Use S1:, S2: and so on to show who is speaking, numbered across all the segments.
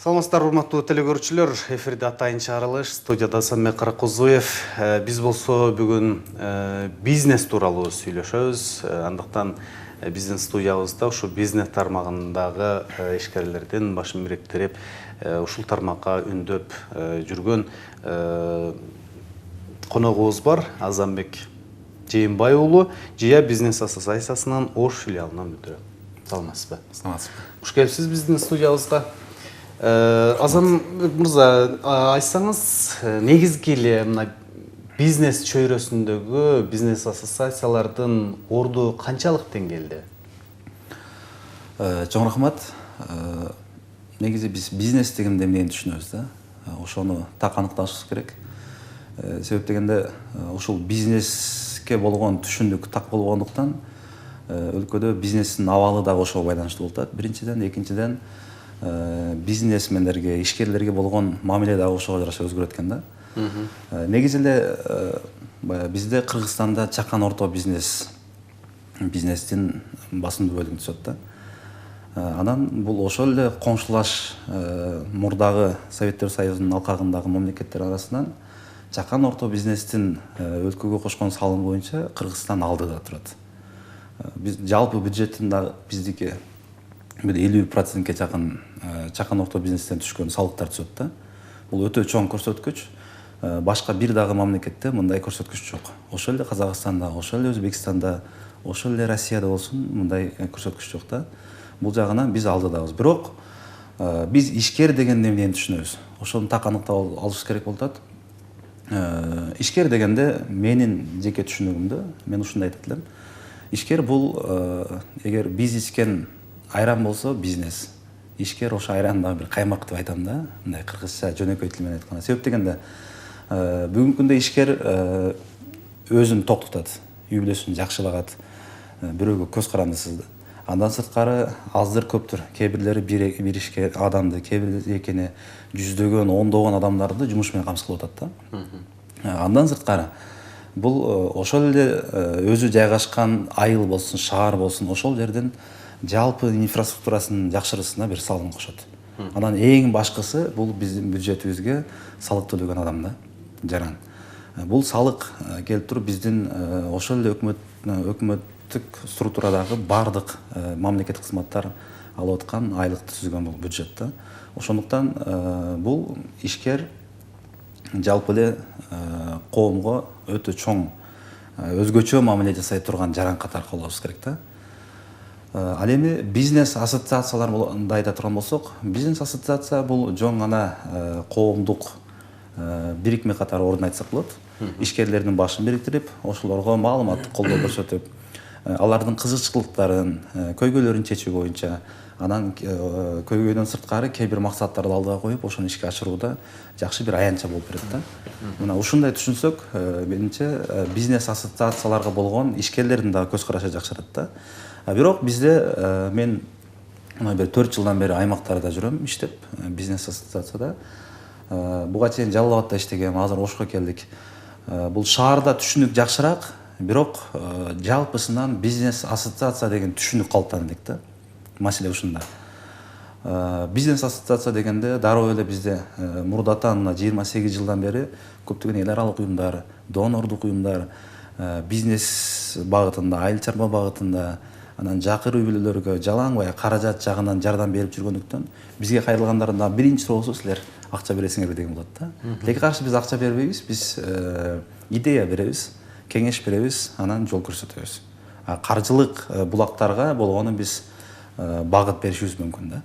S1: Саламатсыздар, урматтуу телекөрүүчүлөр. Эфирде атайын чыгарылыш, студияда Самек Каракозуев. Биз болсо бүгүн бизнес тууралуу сүйлөшөбүз. Андыктан биздин студиябызда ушу бизнес тармагындагы ишкерлердин башын бириктирип, ушул тармакка үндөп жүргөн коногубуз бар. Азамбек Жээнбай уулу, Жия бизнес ассоциациясынын Ош филиалынан мүдүрө. Саламатсызбы?
S2: Саламатсызбы.
S1: Куш келипсиз биздин студиябызга. Азамбек мырза, айтсаңыз, негизги эле мына бизнес чөйрөсүндөгү бизнес ассоциациялардын орду канчалык деңгээлде?
S2: Чоң рахмат. Негизи биз бизнес дегенде эмнени түшүнөбүз да? Ошону так аныкташыбыз керек. Себеп дегенде ушул бизнеске болгон түшүндүк так болгондуктан өлкөдө бизнестин абалы дагы ошого байланыштуу болуп атат. Биринчиден, экинчиден бизнесмендерге, ишкерлерге болгон мамиле дагы ошого жараша өзгөрөт экен да. Негизи эле бизде Кыргызстанда чакан орто бизнестин басымдуу бөлүгүн түзөт да. Анан бул ошол эле коңшулаш мурдагы Советтер Союзунун алкагындагы мамлекеттер арасынан чакан орто бизнестин өлкөгө кошкон салымы боюнча Кыргызстан алдыда турат. Биз жалпы бюджеттин да биздики 50%-ке чакын чакан орто бизнестен түшкөн салыктар түзөт да. Бул өтө чоң көрсөткүч. Башка бир дагы мамлекетте мындай көрсөткүч жок. Ошол эле Казакстанда, ошол эле Өзбекстанда, ошол эле Россияда болсун мындай көрсөткүч жок да. Бул жагынан биз алдыдабыз. Бирок биз ишкер дегенде эмнени түшүнөбүз? Ошону так аныктап алыш керек болуп атат. Ишкер дегенде менин жеке түшүнүгүмдө мен ушундай айтат элем. Ишкер бул эгер бизнескен айран болсо бизнес. Ишкер ошо айранда бир каймак деп айтам да. Мындай кыргызча жөнөкөй тил менен айтканда. Себеп дегенде бүгүнкү күндө ишкер өзүн токтотот, үй бүлөсүн жакшы багат, бирөөгө көз карандысыз. Андан сырткары аздыр көптүр, кээ бирлери бир ишке адамды, кээ бирлери экени жүздөгөн, ондогон адамдарды жумуш менен камсыз кылып атат да. Андан сырткары бул ошол эле өзү жайгашкан айыл болсун, шаар болсун, ошол жерден жалпы инфраструктурасынын жакшырысына бир салым кошот. Анан эң башкысы бул биздин бюджетибизге салык төлөгөн адам да, жаран. Бул салык келип туруп биздин ошол эле өкмөттүк структурадагы бардык мамлекеттик кызматтар алып аткан айлыкты түзгөн бул бюджет да. Ошондуктан бул ишкер жалпы эле коомго өтө чоң өзгөчө мамиле жасай турган жаран катары колобуз керек да. Ал эми бизнес ассоциацияларды айта турган болсок, бизнес ассоциация бул жоң гана коомдук бирикме катары ордун айтсак болот. Ишкерлердин башын бириктирип, ошолорго маалыматтык колдоо көрсөтүп, алардын кызыкчылыктарын, көйгөйлөрүн чечүү боюнча, анан көйгөйдөн сырткары кээ бир максаттарды алдыга коюп, ошону ишке ашырууда жакшы бир аянтча болуп берет да. Мына ушундай түшүнсөк, менимче бизнес ассоциацияларга болгон ишкерлердин дагы көз карашы жакшырат да. Бирок бизде мен мына бир 4 жылдан бери аймактарда жүрөм, иштеп, бизнес ассоциацияда. Буга чейин Жалал Абадта иштегем, азыр Ошко келдик. Бул шаарда түшүнүк жакшыраак, бирок жалпысынан бизнес ассоциация деген түшүнүк калыптанды элек да. Маселе ушунда. Бизнес ассоциация дегенде дароо эле бизде мурдатан 28 жылдан бери көптөгөн эл аралык уюмдар, донордук уюмдар, бизнес багытында, айыл чарба багытында, анан жакыр үй бүлөлөргө жалаңбай каражат жагынан жардам берип жүргөндүктөн бизге кайрылгандарында биринчи суроосу силер акча бересиңерби деген болот да. Тилекке каршы биз акча бербейбиз, биз идея беребиз, кеңеш беребиз, анан жол көрсөтөбүз. Каржылык булактарга болгону биз багыт беришибиз мүмкүн да.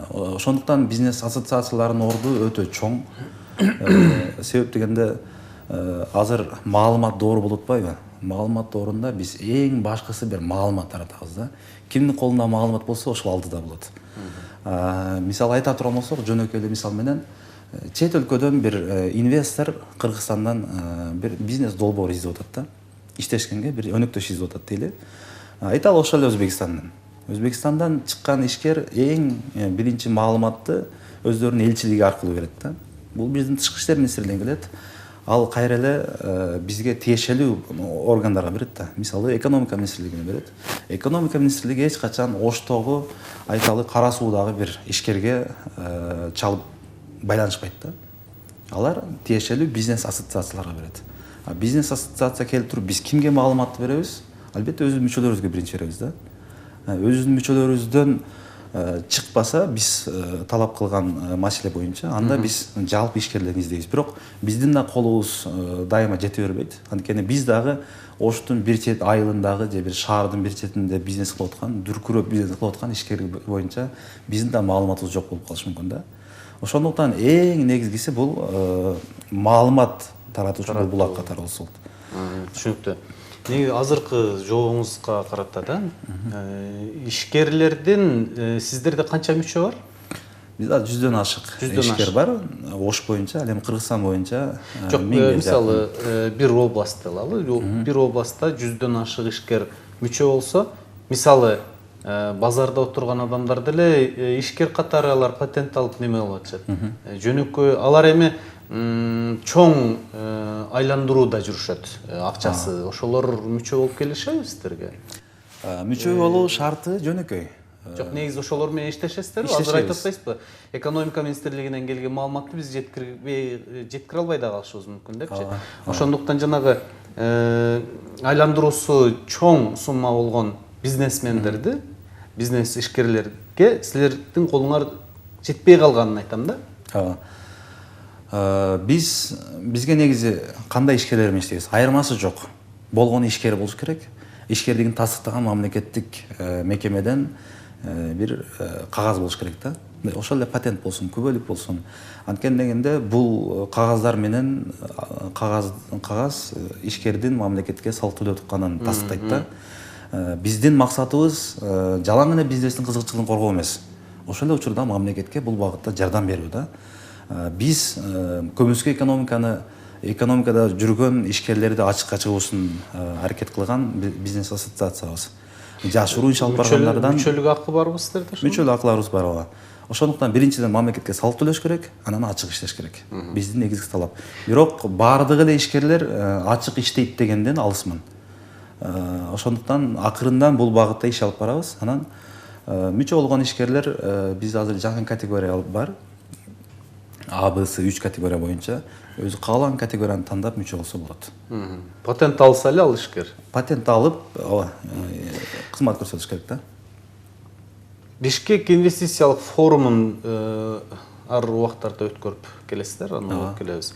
S2: Ошондуктан бизнес ассоциацияларынын орду өтө чоң. Себеп дегенде азыр маалымат доору болуп атпайбы? Маалымат доорунда биз эң башкысы бир маалымат таратабыз да. Кимдин колунда маалымат болсо, ошол алдыда болот. Мисал айта турган болсок, жөнөкөй эле мисал менен чет өлкөдөн бир инвестор Кыргызстандан бир бизнес долбоор издеп атат да. Иштешкенге бир өнөктөш издеп атат дейли. Айталы ошол эле Өзбекстандан. Өзбекстандан чыккан ишкер эң биринчи маалыматты өздөрүнүн элчилиги аркылуу берет да. Бул биздин тышкы иштер министрлигинен келет. ал кайра эле бизге тиешелүү органдарга берет да. Мисалы экономика министрлигине берет. Экономика министрлиги эч качан Оштогу айталы Кара Суудагы бир ишкерге чалып байланышпайт да. Алар тиешелүү бизнес ассоциацияларга берет. Бизнес ассоциация келип туруп биз кимге маалыматты беребиз? Албетте өзүбүздүн мүчөлөрүбүзгө биринчи беребиз да. Өзүбүздүн мүчөлөрүбүздөн чыкпаса биз талап кылган маселе боюнча анда биз жалпы ишкерлерди издейбиз. Бирок биздин да колубуз дайыма жете бербейт. Анткени биз дагы Оштун бир чет айылындагы же бир шаардын бир четинде бизнес кылып аткан, дүркүрөп бизнес кылып аткан ишкер боюнча биздин да маалыматыбыз жок болуп калышы мүмкүн да. Ошондуктан эң негизгиси бул маалымат таратуучу булак катары болсо болот.
S1: Түшүнүктүү. Неге азыркы жообуңузга карата да ишкерлердин сиздерде канча мүчө бар?
S2: Бизде 100дөн ашык ишкер бар. Ош боюнча, ал эми Кыргызстан боюнча
S1: жок, мисалы бир област алалы. Бир областта 100дөн ашык ишкер мүчө болсо, мисалы базарда отурган адамдар деле ишкер катары алар патент алып неме болуп атышат. Жөнөкөй алар эми чоң айландырууда жүрүшөт акчасы. Ошолор мүчө болуп келишеби сиздерге?
S2: Мүчө болуу шарты жөнөкөй.
S1: Жок, негизи ошолор менен иштешесиздерби? Азыр айтып атпайсызбы? Экономика министрлигинен келген маалыматты биз жеткире албай да калышыбыз мүмкүн депчи. Ошондуктан жанагы айландыруусу чоң сумма болгон бизнесмендерди, бизнес ишкерлерге силердин колуңар жетпей калганын айтам да.
S2: Бизге негизи кандай ишкерлер менен иштейбиз? Айырмасы жок. Болгон ишкер болуш керек. Ишкерлигин тастыктаган мамлекеттик мекемеден бир кагаз болуш керек да. Ошол эле патент болсун, күбөлүк болсун. Анткени дегенде бул кагаздар менен кагаз ишкердин мамлекетке салык төлөп атканын тастыктайт да. Биздин максатыбыз жалаң эле бизнестин кызыкчылыгын коргоо эмес. Ошол эле учурда мамлекетке бул багытта жардам берүү да. Биз көмүскө экономикада жүргөн ишкерлерди ачыкка чыгуусун аракет кылган бизнес ассоциациябыз. Жашыруу иш алып баргандардан
S1: мүчөлүк акы барбы сиздерде?
S2: Мүчөлүк акыларыбыз бар ооба. Ошондуктан биринчиден мамлекетке салык төлөш керек, анан ачык иштеш керек. Биздин негизги талап. Бирок баардык эле ишкерлер ачык иштейт дегенден алысмын. Ошондуктан акырындан бул багытта иш алып барабыз. Анан мүчө болгон ишкерлер бизде азыр жаңы категория бар. А, Б, С 3 категория боюнча өзү каалаган категорияны тандап мүчө болсо болот.
S1: Патент алса эле ал ишкер.
S2: Патент алып, кызмат көрсөтүш керек да.
S1: Бишкек инвестициялык форумун ар убактарда өткөрүп келесиздер, аны алып келебиз.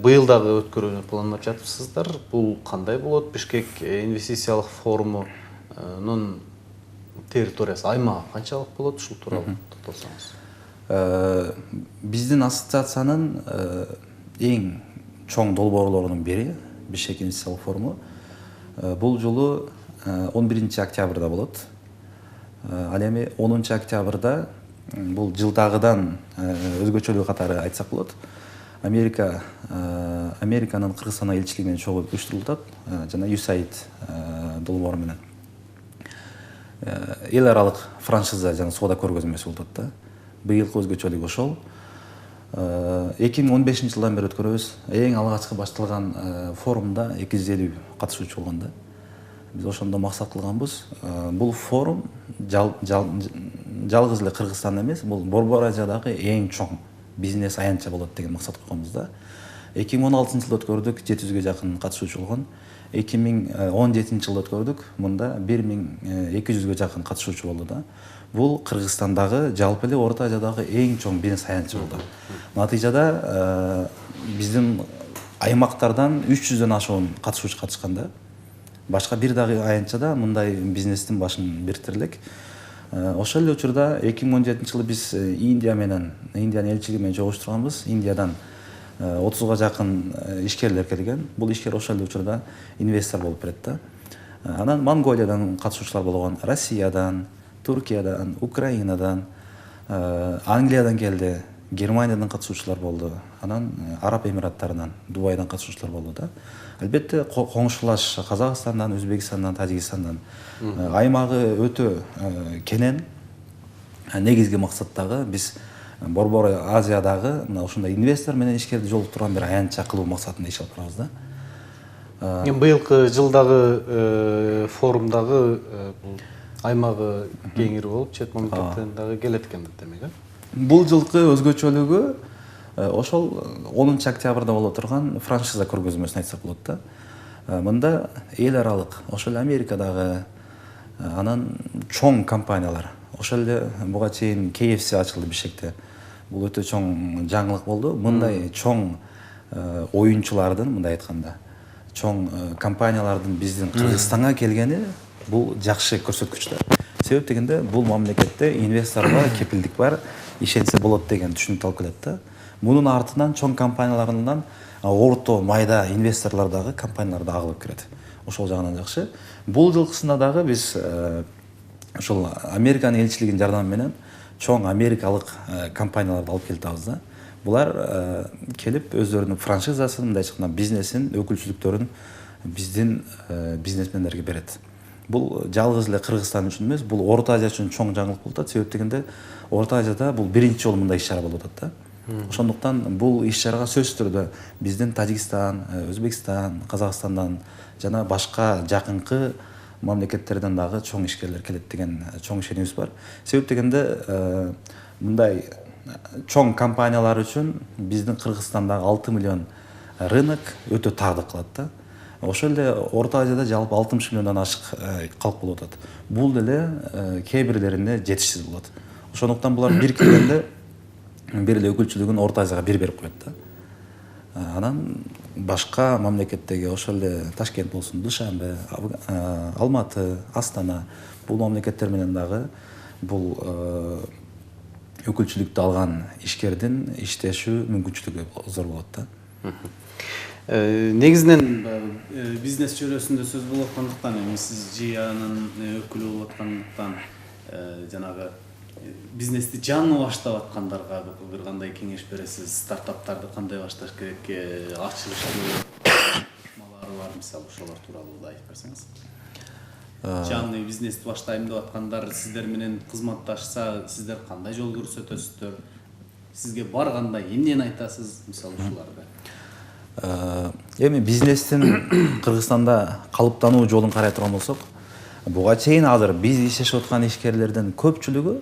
S1: Быйыл дагы өткөрүүнү пландап жатыпсыздар. Бул кандай болот? Бишкек инвестициялык форумунун территориясы, аймагы канчалык болот? Ушул тууралуу токтолсоңуз.
S2: Биздин ассоциациянын эң чоң долбоорлорунун бири Бишкек инвестициялык форуму. Бул жолу 11 октябрда болот. Ал эми 10 октябрда бул жылдагыдан өзгөчөлүгү катары айтсак болот. Американын Кыргызстандагы элчилиги менен чогуу уюштурулуп атат. Жана USAID долбоору менен. Эл аралык франшиза жана соода көргөзмөсү болуп атат да. Быйылкы өзгөчөлүгү ошол. 2015 жылдан бери өткөрөбүз. Эң алгачкы башталган форумда 250 катышуучу болгон да. Биз ошондо максат кылганбыз. Бул форум жалгыз эле Кыргызстан эмес, бул Борбор Азиядагы эң чоң бизнес аянтча болот деген максат койгонбуз да. 2016 жылда өткөрдүк, 700ге жакын катышуучу болгон. 2017 жылда өткөрдүк, мында 1200ге жакын катышуучу болду да. Бул Кыргызстандагы жалпы эле Орто Азиядагы эң чоң бизнес аянтча болду. Натыйжада биздин аймактардан 300дөн ашуун катышуучу катышканда. Башка бир дагы аянтчада мындай бизнестин башын бирктире элек. Ошол эле учурда 2017 жылы биз Индиянын элчилиги менен жолугуштурганбыз. Индиядан 30га жакын ишкерлер келген. Бул ишкер ошол эле учурда инвестор болуп берет да. Анан Монголиядан катышуучулар болгон, Россиядан, Туркиядан, Украинадан, Англиядан келди, Германиядан катышуучулар болду. Анан Араб Эмираттарынан, Дубайдан катышуучулар болду да. Албетте коңшулаш Казакстандан, Өзбекстандан, Тажикстандан аймагы өтө кенен. Негизги максат дагы биз борбор Азиядагы мына ушундай инвестор менен ишкерди жолуктурган бир аянтча кылуу максатында иш алып барабыз да.
S1: Быйылкы жылдагы форумдагы аймагы кеңири болуп, чет мамлекеттерден дагы келет экен демек, э?
S2: Бул жылкы өзгөчөлүгү ошол 10 октябрда боло турган франшиза көргөзмөсүн айтсак болот да. Мында эл аралык, ошол эле Америкадагы анан чоң компаниялар, ошол эле буга чейин KFC ачылды Бишкекте. Бул өтө чоң жаңылык болду. Мындай чоң оюнчулардын, мындай айтканда, чоң компаниялардын биздин Кыргызстанга келгени бул жакшы көрсөткүч да. Себеп дегенде бул мамлекетте инвестор бар, кепилдик бар, ишенсе болот деген түшүнүк алып келет да. Мунун артынан чоң компанияларынан орто майда инвесторлор дагы компаниялар да агылып кирет. Ошол жагынан жакшы. Бул жылкысында дагы биз ошол Американын элчилигинин жардамы менен чоң америкалык компанияларды алып келатабыз да. Булар келип өздөрүнүн франшизасын, мындай айтканда бизнесин, өкүлчүлүктөрүн биздин бизнесмендерге берет. Бул жалгыз эле Кыргызстан үчүн эмес, бул Орто Азия үчүн чоң жаңылык болуп атат. Себеп дегенде Орто Азияда бул биринчи жолу мындай иш-чара болуп атат да. Ошондуктан бул иш-чарага сөзсүз түрдө биздин Тажикстан, Өзбекстан, Казакстандан жана башка жакынкы мамлекеттерден дагы чоң ишкерлер келет деген чоң ишенимибиз бар. Себеп дегенде мындай чоң компаниялар үчүн биздин Кыргызстандагы 6 миллион рынок өтө таагдык кылат да. Ошол эле Орто Азияда жалпы 60 миллиондон ашык калк болуп атат. Бул деле кээ бирлерине жетишсиз болот. Ошондуктан булар бир келгенде бир эле өкүлчүлүгүн Орто Азияга берип коет да. Анан башка мамлекеттеги ошол эле Ташкент болсун, Душанбе, Алматы, Астана бул мамлекеттер менен дагы бул өкүлчүлүктү алган ишкердин иштешүү мүмкүнчүлүгү зор болот да.
S1: Негизинен бизнес чөйрөсүндө сөз болуп аткандыктан, сиз ЖИАнын өкүлү болуп аткандыктан жанагы бизнести жаңы баштап аткандарга бир кандай кеңеш бересиз? Стартаптарды кандай башташ керек? Ачылыш малары бар, мисалы, ошолор тууралуу да айтып берсеңиз. Жаңы бизнести баштайм деп аткандар сиздер менен кызматташса, сиздер кандай жол көрсөтөсүздөр? Сизге барганда эмнени айтасыз, мисалы, ушуларды?
S2: Эми бизнестин Кыргызстанда калыптануу жолун карай турган болсок, буга чейин азыр биз иштешип аткан ишкерлердин көпчүлүгү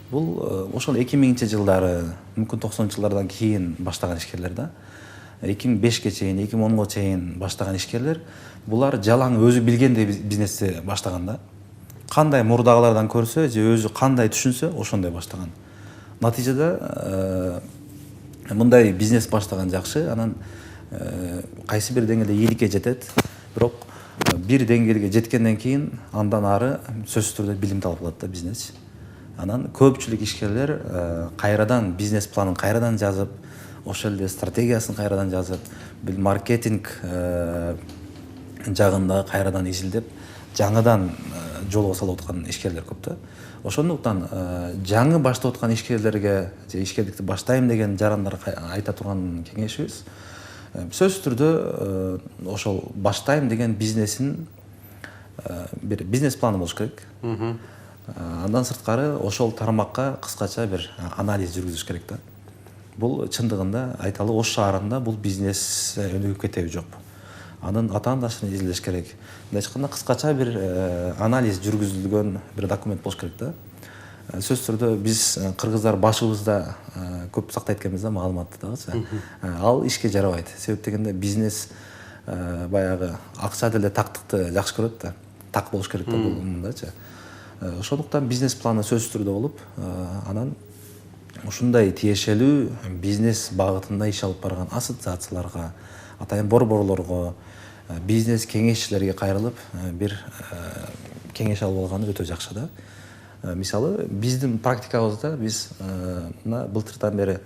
S2: бул ошол 2000-жылдары, мүмкүн 90-жылдардан кийин баштаган ишкерлер да. 2005-ке чейин, 2010-го чейин баштаган ишкерлер, булар жалаң өзү билгендей бизнести баштаган да. Кандай мурдагылардан көрсө же өзү кандай түшүнсө, ошондой баштаган. Натыйжада мындай бизнес баштаган жакшы, анан кайсы бир деңгээлде ийгиликке жетет, бирок бир деңгээлге жеткенден кийин андан ары сөзсүз түрдө билимди алып алат да бизнес. Анан көпчүлүк ишкерлер кайрадан бизнес планын кайрадан жазып, ошол эле стратегиясын кайрадан жазып, бул маркетинг жагында кайрадан изилдеп, жаңыдан жолго салып аткан ишкерлер көп да. Ошондуктан жаңы баштап аткан ишкерлерге же ишкердикти баштайм деген жарандарга айта турган кеңешибиз сөзсүз түрдө ошол баштайм деген бизнесин бир бизнес планы болуш керек. Андан сырткары ошол тармакка кыскача бир анализ жүргүзүш керек да. Бул чындыгында айталы Ош шаарында бул бизнес өнүгүп кетеби жок. Анын атаандаштарын изилдеш керек. Мындай айтканда кыскача бир анализ жүргүзүлгөн бир документ болуш керек да. Сөзсүз түрдө биз кыргыздар башыбызда көп сактайт экенбиз да маалыматты дагычы. Ал ишке жарабайт. Себеп дегенде бизнес баягы акча деле тактыкты жакшы көрөт да. Так болуш керек да бул мындайчы. Ошондуктан бизнес планы сөзсүз түрдө болуп, анан ушундай тиешелүү бизнес багытында иш алып барган ассоциацияларга, атайын борборлорго, бизнес кеңешчилерге кайрылып бир кеңеш алып алганы өтө жакшы да. Мисалы, биздин практикабызда биз мына былтырдан бери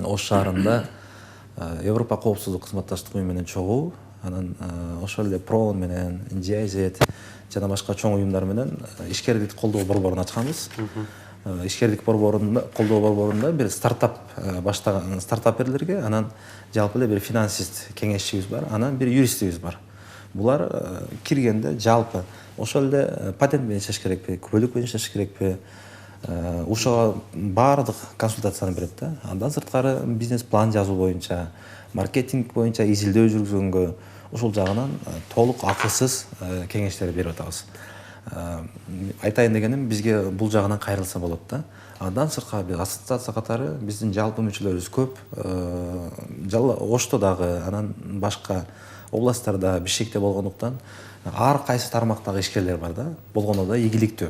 S2: Ош шаарында Европа коопсуздук кызматташтык уюму менен чогуу, анан ошол эле ПРООН менен, GIZ жана башка чоң уюмдар менен ишкердикти колдоо борборун ачканбыз. Ишкердик борборунда, колдоо борборунда бир стартап баштаган стартаперлерге, анан жалпы эле бир финансист кеңешчибиз бар, анан бир юристибиз бар. Булар киргенде жалпы ошол эле патент менен иштеш керекпи, күбөлүк менен иштеш керекпи, ушуга баардык консультацияны берет да. Андан сырткары бизнес план жазуу боюнча, маркетинг боюнча изилдөө жүргүзгөнгө ушул жагынан толук акысыз кеңештер берип атабыз. Айтайын дегеним, бизге бул жагынан кайрылса болот да. Андан сырткары биз ассоциация катары биздин жалпы мүчөлөрүбүз көп. Ошто дагы, анан башка областтарда, Бишкекте болгондуктан ар кайсы тармактагы ишкерлер бар да. Болгондо да ийгиликтүү.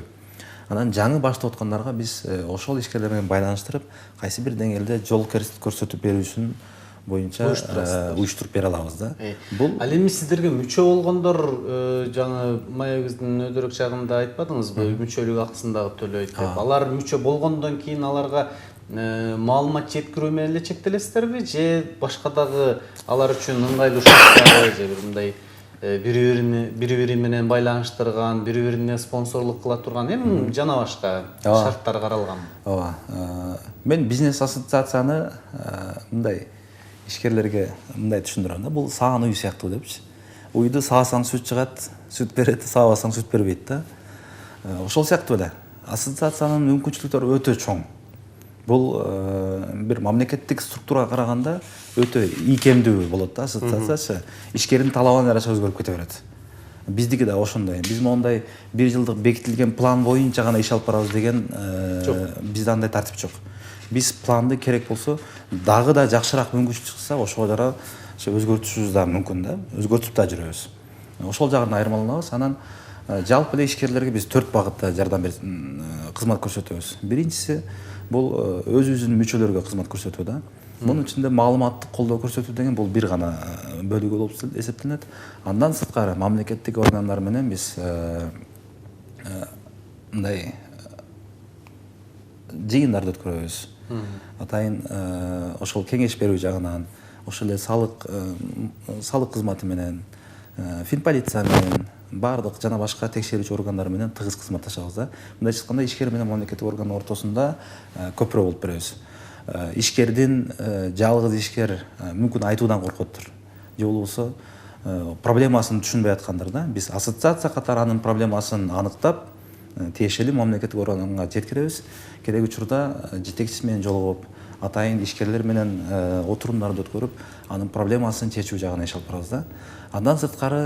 S2: Анан жаңы баштап аткандарга биз ошол ишкерлер менен байланыштырып, кайсы бир деңгээлде жол көрсөтүп берүүсүн боюнча уюштуруп бере алабыз да.
S1: Бул ал эми сиздерге мүчө болгондор жаңы маегибиздин өйдөрөк жагында айтпадыңызбы, мүчөлүк акысын дагы төлөйт деп. Алар мүчө болгондон кийин аларга маалымат жеткирүү менен эле чектелесиздерби, же башка дагы алар үчүн ыңгайлуу шарттар, же бир мындай бири-бири менен байланыштырган, бири-бирине спонсорлук кыла турган эми жана башка шарттар каралган?
S2: Ооба. Мен бизнес ассоциацияны мындай ишкерлерге мындай түшүндүрөм да. Бул саан үй сыяктуу депчи. Уйду саасаң сүт чыгат, сүт берет, саабасаң сүт бербейт да. Ошол сыяктуу эле. Ассоциациянын мүмкүнчүлүктөрү өтө чоң. Бул бир мамлекеттик структурага караганда өтө ийкемдүү болот да ассоциация. Ишкердин талабына жараша өзгөрүп кете берет. Биздики да ошондой. Биз мондай бир жылдык бекитилген план боюнча гана иш алып барабыз деген бизде андай тартип жок. Биз планды керек болсо дагы да жакшыраак мүмкүнчүлүк чыкса, ошого жараша өзгөртүшүбүз да мүмкүн да. Өзгөртүп да жүрөбүз. Ошол жагын айырмаланабыз. Анан жалпы эле ишкерлерге биз 4 багытта жардам берип кызмат көрсөтөбүз. Биринчиси бул өзүбүздүн мүчөлөргө кызмат көрсөтүү да. Мунун ичинде маалыматтык колдоо көрсөтүү деген бул бир гана бөлүгү болуп эсептелет. Андан сырткары мамлекеттик органдар менен биз мындай жыйындарды өткөрөбүз. Атайын ошол кеңеш берүү жагынан, ошол эле салык кызматы менен, финполиция менен, баардык жана башка текшерүүчү органдар менен тыгыз кызматташабыз да. Мындайча айтканда, ишкер менен мамлекеттик орган ортосунда көпүрө болуп беребиз. Ишкердин жалгыз ишкер мүмкүн айтуудан коркоттур. Же болбосо проблемасын түшүнбөй аткандыр да. Биз ассоциация катары анын проблемасын аныктап, тиешелүү мамлекеттик органга жеткиребиз. Керек учурда жетекчиси менен жолугуп, атайын ишкерлер менен отурумдарды өткөрүп, анын проблемасын чечүү жагына иш алып барабыз да. Андан сырткары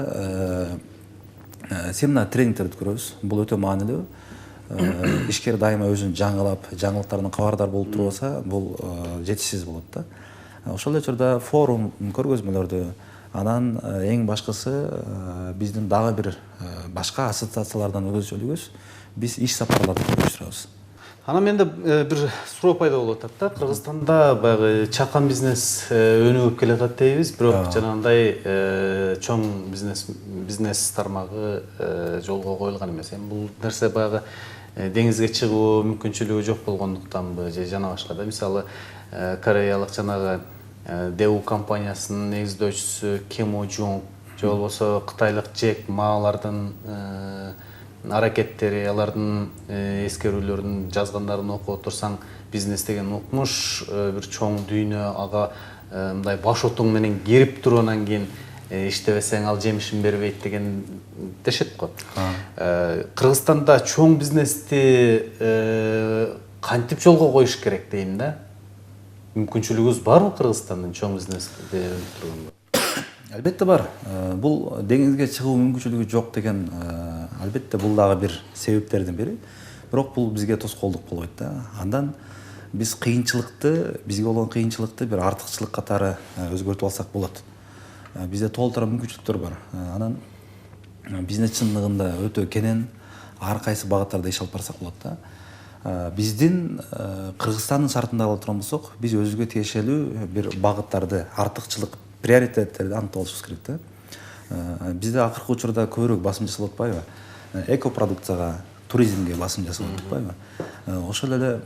S2: семинар тренингдерди өткөрөбүз. Бул өтө маанилүү. Ишкер дайыма өзүн жаңылап, жаңылыктардан кабардар болуп турбаса, бул жетишсиз болот да. Ошол эле учурда форум көргөзмөлөрдү, анан эң башкысы биздин дагы бир башка ассоциациялардан өзгөчөлүгүбүз, биз иш сапарларды уюштурабыз.
S1: Анан менде бир суроо пайда болуп атат да. Кыргызстанда баягы чакан бизнес өнүгүп келатат дейбиз, бирок жанагындай чоң бизнес тармагы жолго коюлган эмес. Эми бул нерсе баягы деңизге чыгуу мүмкүнчүлүгү жок болгондуктанбы, же жана башка да. Мисалы кореялык жанагы Дэу компаниясынын негиздөөчүсү Ким О Жун, же болбосо кытайлык Джек Ма, алардын аракеттери, алардын эскерүүлөрүн жазгандарын окуп отурсаң, бизнес деген укмуш бир чоң дүйнө, ага мындай баш отуң менен кирип туруп анан кийин иштебесең ал жемишин бербейт деген дешет го. Кыргызстанда чоң бизнести кантип жолго коюш керек дейм да. Мүмкүнчүлүгүбүз барбы Кыргызстандын чоң бизнести өнүктүргөнгө?
S2: Албетте бар. Бул деңизге чыгуу мүмкүнчүлүгү жок деген албетте бул дагы бир себептердин бири. Бирок бул бизге тоскоолдук болбойт да. Андан биз бизге болгон кыйынчылыкты бир артыкчылык катары өзгөртүп алсак болот. Бизде толтура мүмкүнчүлүктөр бар. Анан бизнес чындыгында өтө кенен, ар кайсы багыттарда иш алып барсак болот да. Биздин Кыргызстандын шартында ала турган болсок, биз өзүбүзгө тиешелүү бир багыттарды, артыкчылык, приоритеттерди аныктап алышыбыз керек да. Бизде акыркы учурда көбүрөөк басым жасалып атпайбы? Экопродукцияга, туризмге басым жасалып атпайбы? Ошол эле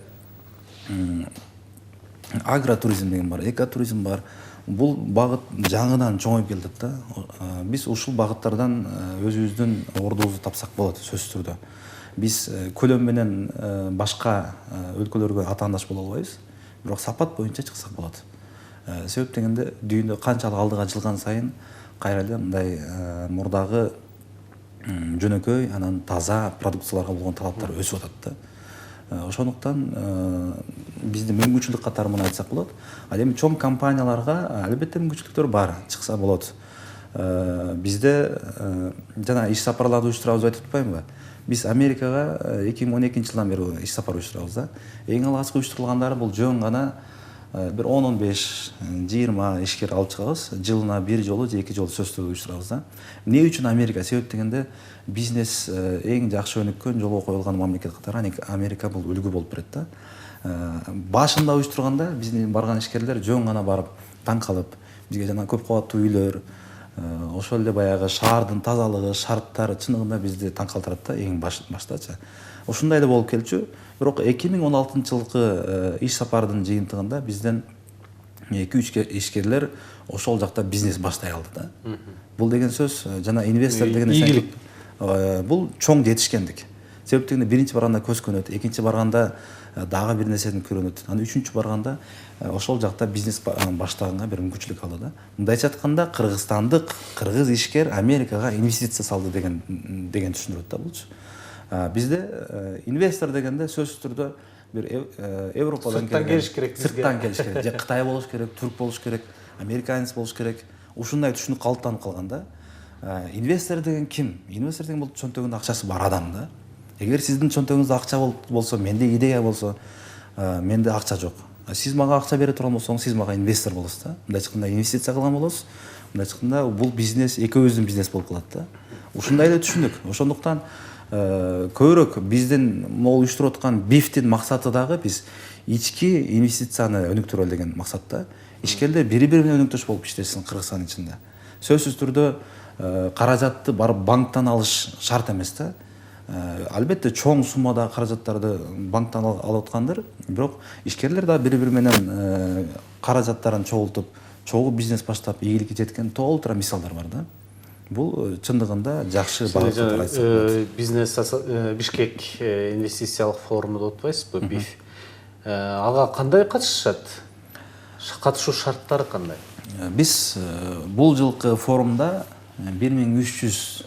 S2: агротуризм деген бар, экотуризм бар. Бул багыт жаңыдан чоңоюп келатат да. Биз ушул багыттардан өзүбүздүн ордубузду тапсак болот, сөзсүз түрдө. Биз көлөм менен башка өлкөлөргө атаандаш боло албайбыз, бирок сапат боюнча чыксак болот. Себеп дегенде дүйнө канчалык алдыга жылган сайын кайра эле мындай мурдагы жөнөкөй, анан таза продукцияларга болгон талаптар өсүп атат да. Ошондуктан бизде мүмкүнчүлүк катары муну айтсак болот. Ал эми чоң компанияларга албетте мүмкүнчүлүктөр бар, чыкса болот. Бизде жана иш сапарларды уюштурабыз деп айтып атпаймынбы? Биз Америкага 2012 жылдан бери иш сапар уюштурабыз да. Эң алгачкы уюштурулгандары бул жөн гана бир 10-15-20 ишкер алып чыгабыз. Жылына бир жолу же эки жолу сөзсүз уюштурабыз да. Эмне үчүн Америка? Себеп дегенде бизнес эң жакшы өнүккөн, жолго коюлган мамлекет катары Америка бул үлгү болуп берет да. Башында уюштурганда биздин барган ишкерлер жөн гана барып таң калып, бизге жана көп кабаттуу үйлөр, ошол эле баягы шаардын тазалыгы, шарттары чыныгында бизди таң калтырат да, эң баштачы. Ушундай эле болуп келчү. Бирок 2016 жылкы иш сапардын жыйынтыгында бизден 2-3 ишкерлер ошол жакта бизнес баштай алды да. Бул деген сөз жана инвестор деген
S1: ийгилик.
S2: Бул чоң жетишкендик. Себеп дегенде биринчи барганда көз көнөт, экинчи барганда дагы бир нерседен көрүнөт. Анан үчүнчү барганда ошол жакта бизнес баштаганга бир мүмкүнчүлүк алды да. Мындайча айтканда кыргыз ишкер Америкага инвестиция салды деген түшүндүрөт да булчу. Бизде инвестор дегенде сөзсүз түрдө бир Европадан
S1: келиш керек,
S2: сырттан келиш керек, же Кытай болуш керек, түрк болуш керек, американец болуш керек. Ушундай түшүнүк калыптанып калган да. Инвестор деген ким? Инвестор деген бул чөнтөгүндө акчасы бар адам да. Эгер сиздин чөнтөгүңүздө акча болсо, менде идея болсо, менде акча жок. Сиз мага акча бере турган болсоңуз, сиз мага инвестор болосуз да. Мындайча айтканда инвестиция кылган болосуз. Мындайча айтканда бул бизнес экөөбүздүн бизнес болуп калат да. Ушундай эле түшүндүк. Ошондуктан көбүрөөк биздин могул уюштуруп аткан бифтин максаты дагы биз ички инвестицияны өнүктүрөлү деген максатта. Ишкерлер бири-бири менен өнүктөш болуп иштешсин Кыргызстан ичинде. Сөзсүз түрдө каражатты барып банктан алыш шарт эмес да. Албетте чоң суммада каражаттарды банктан алып аткандыр, бирок ишкерлер да бири-бири менен каражаттарын чогултуп, чогуу бизнес баштап ийгиликке жеткен толтура мисалдар бар да. Бул чындыгында жакшы багыт деп айтсак.
S1: Бизнес Бишкек инвестициялык форуму деп атпайсызбы, БИФ. Ага кандай катышышат? Катышуу шарттары кандай?
S2: Биз бул жылкы форумда 1300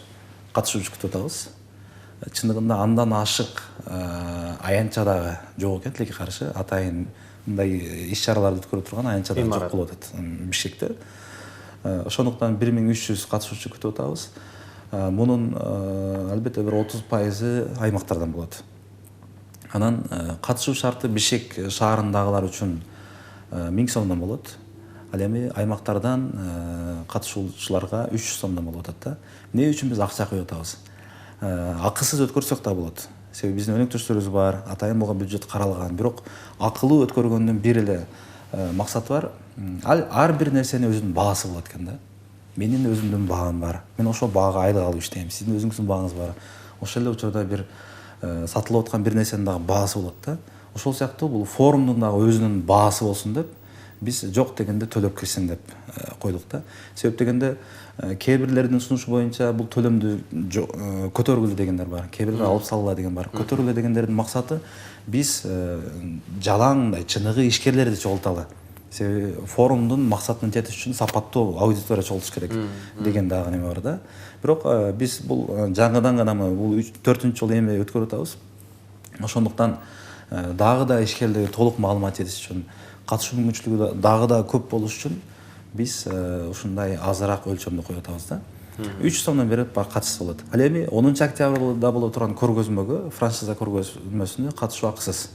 S2: катышуучу күтүп атабыз. Чындыгында андан ашык аянтча дагы жок экен, тилекке каршы. Атайын мындай иш-чараларды өткөрүп турган аянтча дагы жок болуп атат Бишкекте. Ошондуктан 1300 катышуучу күтүп атабыз. Мунун албетте бир 30% аймактардан болот. Анан катышуу шарты Бишкек шаарындагылар үчүн 1000 сомдон болот. Ал эми аймактардан катышуучуларга 300 сомдон болуп атат да. Эмне үчүн биз акча коюп атабыз? Акысыз өткөрсөк да болот. Себеби биздин өнөктөштөрүбүз бар, атайын болгон бюджет каралган. Бирок акылуу өткөргөндүн бир эле максаты бар. Ар бир нерсенин өзүнүн баасы болот экен да. Менин өзүмдүн баам бар. Мен ошол баага айлык алып иштейм. Сиздин өзүңүздүн бааңыз бар. Ошол эле учурда бир сатылып аткан бир нерсенин дагы баасы болот да. Ошол сыяктуу бул форумдун дагы өзүнүн баасы болсун деп биз жок дегенде төлөп кирсин деп койдук да. Себеп дегенде кээ бирлердин сунушу боюнча бул төлөмдү көтөргүлө дегендер бар. Кээ бирлер алып салгыла деген бар. Көтөргүлө дегендердин максаты биз жалаңдай чыныгы ишкерлерди чогулталы. Себеби форумдун максатына жетиш үчүн сапаттуу аудитория чогултуш керек деген дагы неме бар да. Бирок биз бул жаңыдан гана бул 4-үнчү жолу эми өткөрүп атабыз. Ошондуктан дагы да ишкерлерге толук маалымат жетиш үчүн, катышуу мүмкүнчүлүгү дагы да көп болуш үчүн биз ушундай азыраак өлчөмдө коюп атабыз да. 300 сомдон берип катышса болот. Ал эми 10 октябрда боло турган көргөзмөгө, франшиза көргөзмөсүнө катышуу акысыз.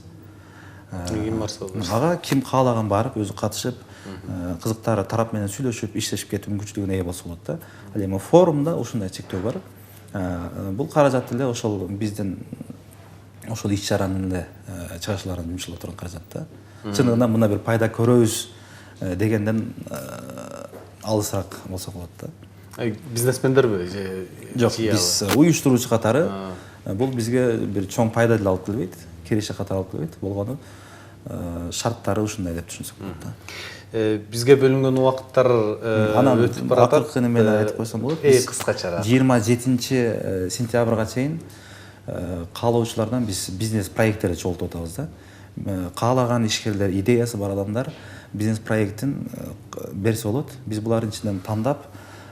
S2: Ага ким каалаган барып өзү катышып, кызыктары тарап менен сүйлөшүп, иштешип кетүү мүмкүнчүлүгүнө ээ болсо болот да. Ал эми форумда ушундай чектөө бар. Бул каражат эле ошол биздин ошол иш-чаранын эле чыгышыларын жумшалып турган каражат да. Чындыгында мына бир пайда көрөбүз дегенден алысыраак болсо болот да.
S1: Бизнесмендерби же?
S2: Жок, биз уюштуруучу катары бул бизге бир чоң пайда деле алып келбейт, киреше катары алып келбейт. Болгону шарттары ушундай деп түшүнсөк болот да.
S1: Бизге бөлүнгөн убакыттар өтүп баратат.
S2: Акыркы неме айтып койсом болот.
S1: Кыскача.
S2: 27 сентябрга чейин каалоочулардан биз бизнес проекттерди чогултуп атабыз да. Каалаган ишкерлер, идеясы бар адамдар бизнес проектин берсе болот. Биз булардын ичинен тандап,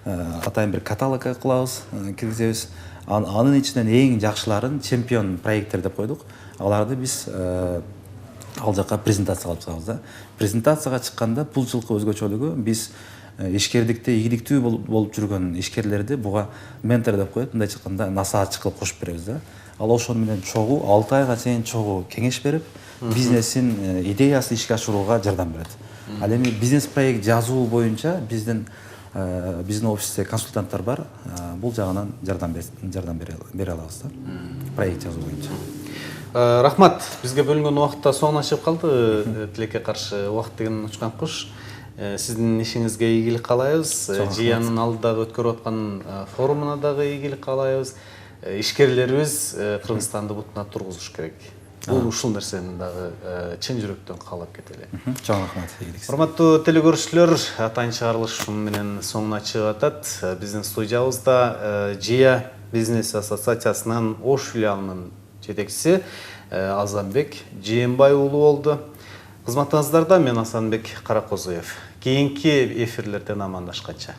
S2: атайын бир каталог кылабыз, киргизебиз. Анын ичинен эң жакшыларын чемпион проекттер деп койдук. Аларды биз ал жака презентация кылып чыгабыз да. Презентацияга чыкканда бул жылкы өзгөчөлүгү биз ишкердикте ийгиликтүү болуп жүргөн ишкерлерди буга ментор деп коет, мындай айтканда насаатчы кылып кошуп беребиз да. Ал ошону менен чогуу 6 айга чейин чогуу кеңеш берип, бизнесин идеясын ишке ашырууга жардам берет. Ал эми бизнес проект жазуу боюнча биздин офисте консультанттар бар. Бул жагынан жардам бере алабыз да. Проект жазуу боюнча.
S1: Рахмат, бизге бөлүнгөн убакытта соңуна чыгып калды. Тилекке каршы убакыт деген учкан куш. Сиздин ишиңизге ийгилик каалайбыз. Жыянын алдыдагы өткөрүп аткан форумуна дагы ийгилик каалайбыз. Ишкерлерибиз Кыргызстанды бутуна тургузуш керек. Бул ушул нерсени дагы чын жүрөктөн каалап кетели.
S2: Чоң рахмат.
S1: Урматтуу телекөрүүчүлөр, атайын чыгарылыш ушуну менен соңуна чыгып атат. Биздин студиябызда Жия бизнес ассоциациясынын Ош филиалынын жетекчиси Азанбек Жээнбай уулу болду. Кызматыңыздарда мен Асанбек Каракозуев. Кийинки эфирлерден амандашканча.